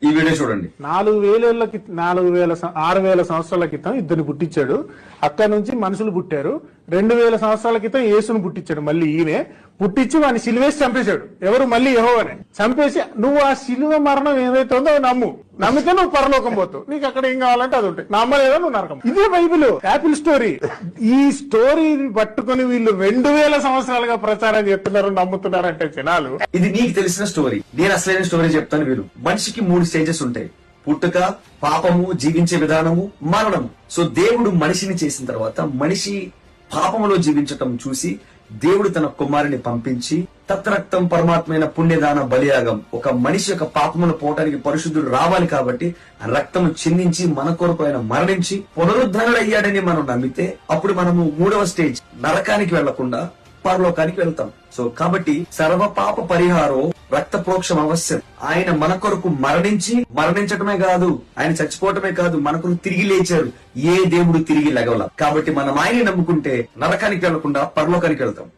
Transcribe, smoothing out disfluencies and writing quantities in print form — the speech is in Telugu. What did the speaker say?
ఈ వీడియో చూడండి. 6,000 సంవత్సరాల క్రితం ఇద్దరిని పుట్టించాడు. అక్కడ నుంచి మనుషులు పుట్టారు. 2,000 సంవత్సరాల క్రితం యేసును పుట్టించాడు. మళ్ళీ ఈయనే పుట్టించి వాడిని సిలువేసి చంపేశాడు. ఎవరు? మళ్ళీ యెహోవానే చంపేసి, నువ్వు ఆ సిలువ మరణం ఏదైతే ఉందో నమ్మితే నువ్వు పరలోకం పోతావు. నీకు అక్కడ ఏం కావాలంటే అది ఉంటాయి. నమ్మలేదో నువ్వు నరకం. ఇదే బైబిల్, యాపిల్ స్టోరీ. ఈ స్టోరీని పట్టుకుని వీళ్ళు 2,000 సంవత్సరాలుగా ప్రచారం చేస్తున్నారు, నమ్ముతున్నారంటే జనాలు. ఇది నీకు తెలిసిన స్టోరీ. నేను అసలైన స్టోరీ చెప్తాను వీరు. మనిషికి 3 స్టేజెస్ ఉంటాయి: పుట్టుక, పాపము, జీవించే విధానము, మరణం. సో దేవుడు మనిషిని చేసిన తర్వాత మనిషి పాపములో జీవించటం చూసి దేవుడు తన కుమారుని పంపించి, తత్రక్తం పరమాత్మైన పుణ్యదాన బలియాగం, ఒక మనిషి యొక్క పాపమును పోవటానికి పరిశుద్ధుడు రావాలి కాబట్టి రక్తము చిందించి మన కొరకు ఆయన మరణించి పునరుద్ధరణ అయ్యాడని మనం నమ్మితే అప్పుడు మనము 3వ స్టేజ్ నరకానికి వెళ్లకుండా పరలోకానికి వెళ్తాం. సో కాబట్టి సర్వ పాప పరిహారం రక్త ప్రోక్షం అవశ్యం. ఆయన మన కొరకు మరణించటమే కాదు, ఆయన చచ్చిపోవటమే కాదు, మన కొరకు తిరిగి లేచారు. ఏ దేవుడు తిరిగి లెగవల. కాబట్టి మనం ఆయన్ని నమ్ముకుంటే నరకానికి వెళ్లకుండా పరలోకానికి వెళ్తాం.